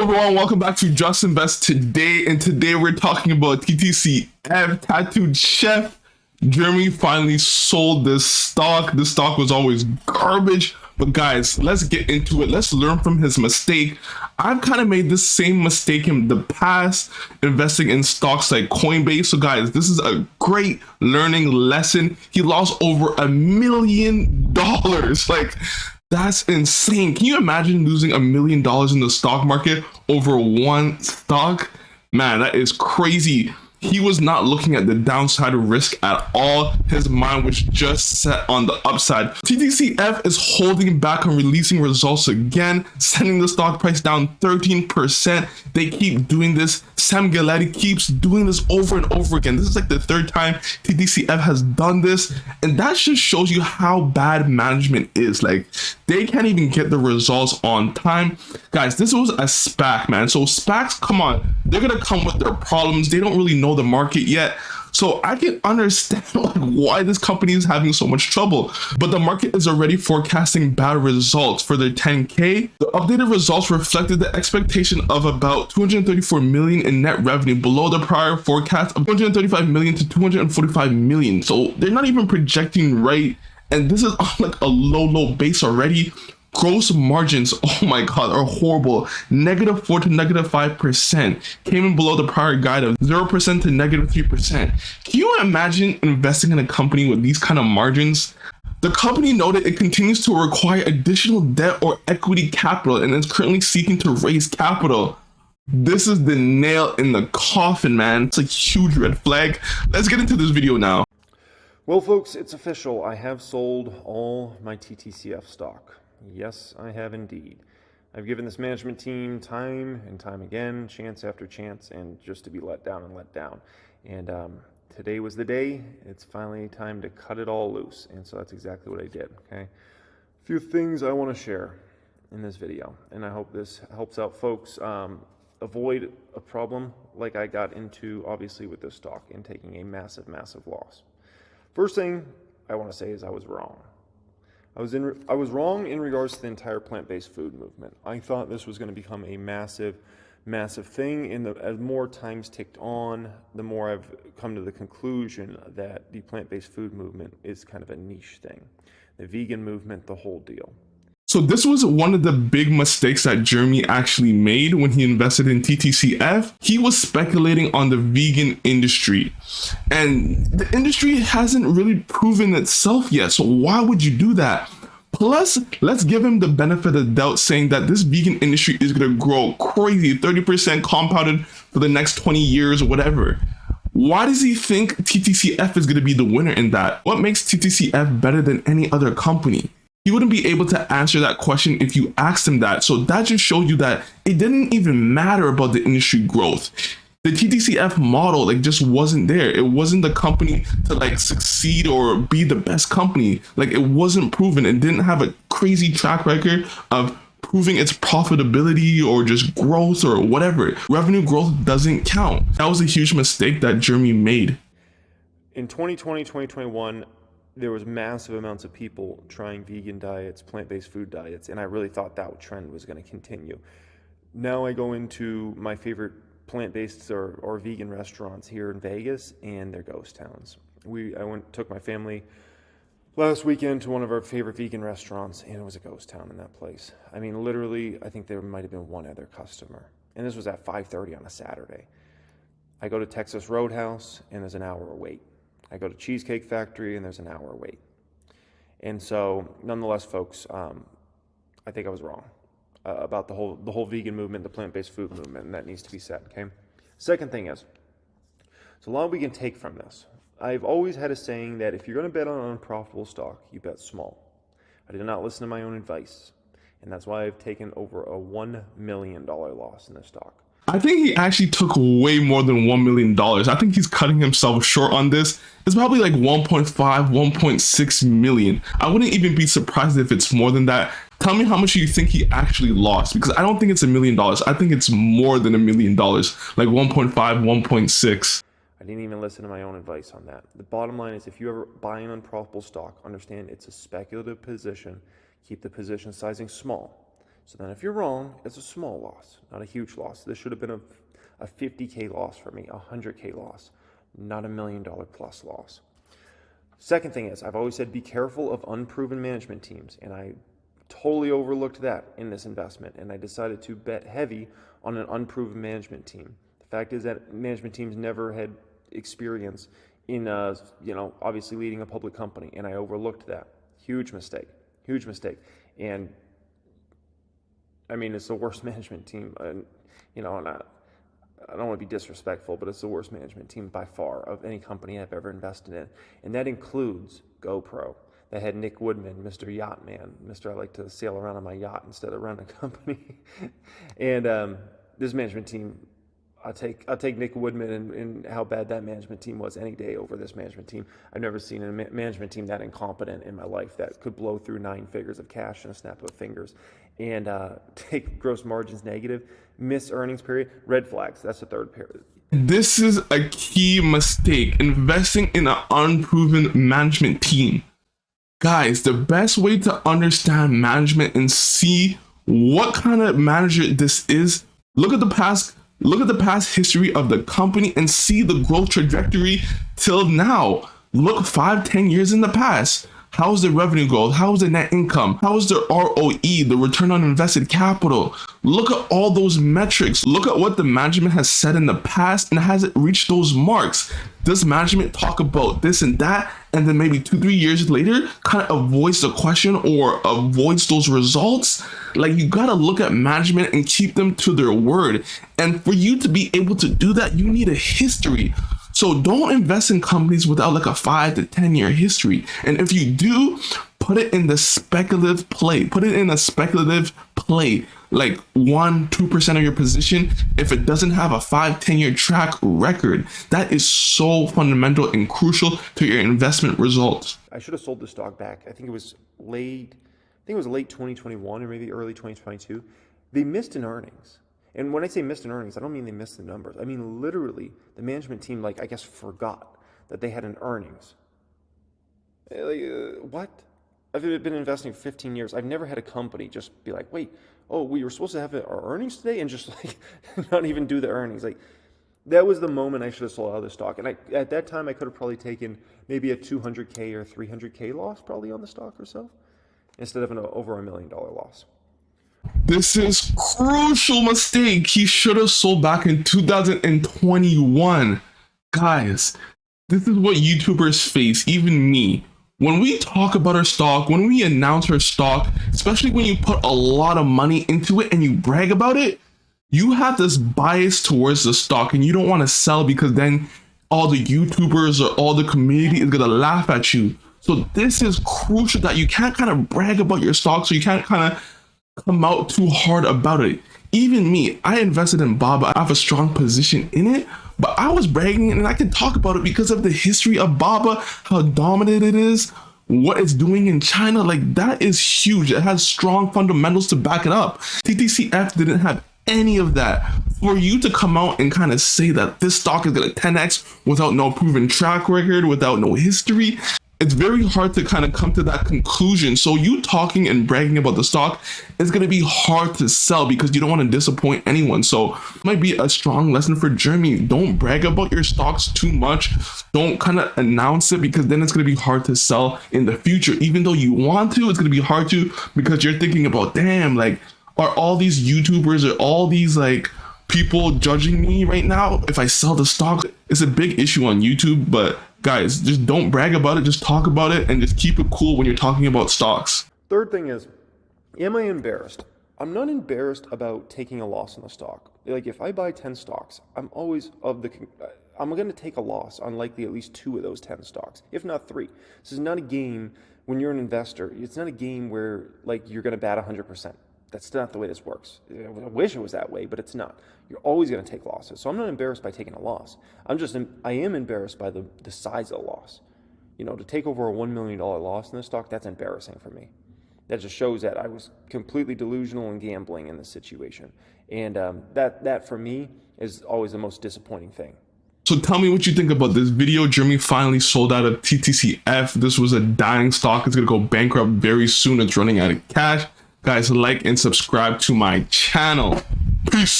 everyone, welcome back to Just Invest Today, and today we're talking about TTCF, Tattooed Chef. Jeremy finally sold this stock. This stock was always garbage, but guys, let's get into it. Let's learn from his mistake. I've kind of made this same mistake in the past, investing in stocks like Coinbase. So guys, this is a great learning lesson. He lost over $1 million. Like, that's insane. Can you imagine losing $1 million in the stock market over one stock? Man, that is crazy. He was not looking at the downside risk at all. His mind was just set on the upside. TTCF is holding back on releasing results again, sending the stock price down 13%. They keep doing this. Sam Galletti keeps doing this over and over again. This is like the third time TTCF has done this, and that just shows you how bad management is. Like, they can't even get the results on time. Guys, this was a SPAC, man. So SPACs, come on, they're gonna come with their problems. They don't really know the market yet. So I can understand like why this company is having so much trouble, but the market is already forecasting bad results for their 10K. The updated results reflected the expectation of about 234 million in net revenue, below the prior forecast of 235 million to 245 million. So they're not even projecting right, and this is on like a low base already. Gross margins, oh my god, are horrible. -4 to -5%. Came in below the prior guide of 0% to -3%. Can you imagine investing in a company with these kind of margins? The company noted it continues to require additional debt or equity capital and is currently seeking to raise capital. This is the nail in the coffin, man. It's a huge red flag. Let's get into this video now. Well, folks, it's official. I have sold all my TTCF stock. Yes, I have indeed. I've given this management team time and time again, chance after chance, and just to be let down and let down. And today was the day. It's finally time to cut it all loose. And so that's exactly what I did, okay? A few things I want to share in this video, and I hope this helps out folks avoid a problem like I got into, obviously, with this stock and taking a massive loss. First thing I want to say is I was wrong. I was wrong in regards to the entire plant-based food movement. I thought this was going to become a massive thing. As more times ticked on, the more I've come to the conclusion that the plant-based food movement is kind of a niche thing. The vegan movement, the whole deal. So this was one of the big mistakes that Jeremy actually made when he invested in TTCF. He was speculating on the vegan industry, and the industry hasn't really proven itself yet. So why would you do that? Plus, let's give him the benefit of the doubt, saying that this vegan industry is going to grow crazy, 30% compounded for the next 20 years or whatever. Why does he think TTCF is going to be the winner in that? What makes TTCF better than any other company? He wouldn't be able to answer that question if you asked him that. So that just showed you that it didn't even matter about the industry growth. The TTCF model just wasn't there. It wasn't the company to succeed or be the best company. It wasn't proven. It didn't have a crazy track record of proving its profitability or just growth or whatever. Revenue growth doesn't count. That was a huge mistake that Jeremy made. In 2020, 2021, there was massive amounts of people trying vegan diets, plant-based food diets, and I really thought that trend was going to continue. Now I go into my favorite plant-based or vegan restaurants here in Vegas, and they're ghost towns. I took my family last weekend to one of our favorite vegan restaurants, and it was a ghost town in that place. I mean, literally, I think there might have been one other customer, and this was at 5:30 on a Saturday. I go to Texas Roadhouse, and there's an hour wait. I go to Cheesecake Factory, and there's an hour wait. And so, nonetheless, folks, I think I was wrong about the whole vegan movement, the plant-based food movement, and that needs to be said, okay? Second thing is, so a lot we can take from this. I've always had a saying that if you're going to bet on an unprofitable stock, you bet small. I did not listen to my own advice, and that's why I've taken over a $1 million loss in this stock. I think he actually took way more than $1 million. I think he's cutting himself short on this. It's probably like 1.5, 1.6 million. I wouldn't even be surprised if it's more than that. Tell me how much you think he actually lost, because I don't think it's $1 million. I think it's more than $1 million, like 1.5, 1.6. I didn't even listen to my own advice on that. The bottom line is, if you ever buy an unprofitable stock, understand it's a speculative position. Keep the position sizing small. So then if you're wrong, it's a small loss, not a huge loss. This should have been a 50K loss for me, a 100K loss, not $1 million plus loss. Second thing is, I've always said be careful of unproven management teams, and I totally overlooked that in this investment, and I decided to bet heavy on an unproven management team. The fact is that management teams never had experience in, obviously leading a public company, and I overlooked that. Huge mistake, huge mistake. And I mean, it's the worst management team, and and I don't want to be disrespectful, but it's the worst management team by far of any company I've ever invested in. And that includes GoPro. That had Nick Woodman, Mr. Yacht Man, Mr. I like to sail around on my yacht instead of run a company. And this management team, I'll take Nick Woodman and how bad that management team was any day over this management team. I've never seen a management team that incompetent in my life that could blow through 9 figures of cash in a snap of fingers and take gross margins negative, miss earnings period, red flags. That's the third period. This is a key mistake, investing in an unproven management team. Guys, the best way to understand management and see what kind of manager this is, look at the past history of the company and see the growth trajectory till now. Look 5-10 years in the past. How's the revenue growth? How's the net income? How's the ROE, the return on invested capital? Look at all those metrics. Look at what the management has said in the past, and has it reached those marks? Does management talk about this and that, and then maybe 2-3 years later kind of avoids the question or avoids those results? Like, you gotta look at management and keep them to their word. And for you to be able to do that, you need a history. So don't invest in companies without like a 5 to 10 year history. And if you do, put it in the speculative play. Put it in a speculative play, like 1-2% of your position. If it doesn't have a 5-10 year track record, that is so fundamental and crucial to your investment results. I should have sold the stock back. I think it was late 2021 or maybe early 2022. They missed in earnings. And when I say missed in earnings, I don't mean they missed the numbers. I mean, literally, the management team, I guess, forgot that they had an earnings. What? I've been investing for 15 years. I've never had a company just be like, wait, oh, we were supposed to have our earnings today, and just not even do the earnings. That was the moment I should have sold out of the stock. And at that time, I could have probably taken maybe a 200K or 300K loss probably on the stock or so, instead of an over $1 million loss. This is crucial mistake. He should have sold back in 2021. Guys, this is what YouTubers face, even me. When we talk about our stock, when we announce our stock, especially when you put a lot of money into it and you brag about it, you have this bias towards the stock and you don't want to sell because then all the YouTubers or all the community is going to laugh at you. So this is crucial that you can't kind of brag about your stock, so you can't kind of come out too hard about it. Even me, I invested in Baba. I have a strong position in it, but I was bragging and I can talk about it because of the history of Baba, how dominant it is, what it's doing in China. Like, that is huge. It has strong fundamentals to back it up. TTCF didn't have any of that. For you to come out and kind of say that this stock is going to 10x without no proven track record, without no history, it's very hard to kind of come to that conclusion. So you talking and bragging about the stock is going to be hard to sell because you don't want to disappoint anyone. So it might be a strong lesson for Jeremy. Don't brag about your stocks too much. Don't kind of announce it, because then it's going to be hard to sell in the future. Even though you want to, it's going to be hard to, because you're thinking about, damn, like, are all these YouTubers or all these like people judging me right now if I sell the stock? It's a big issue on YouTube, but guys, just don't brag about it. Just talk about it and just keep it cool when you're talking about stocks. Third thing is, am I embarrassed? I'm not embarrassed about taking a loss on the stock. Like, if I buy 10 stocks, I'm going to take a loss on likely at least 2 of those 10 stocks, if not 3. This is not a game when you're an investor. It's not a game where like you're going to bat 100%. That's not the way this works. I wish it was that way, but it's not. You're always going to take losses. So I'm not embarrassed by taking a loss. I am embarrassed by the size of the loss. To take over a $1 million loss in this stock, that's embarrassing for me. That just shows that I was completely delusional and gambling in this situation. And that for me is always the most disappointing thing. So tell me what you think about this video. Jeremy finally sold out of TTCF. This was a dying stock. It's going to go bankrupt very soon. It's running out of cash. Guys, like and subscribe to my channel. Peace.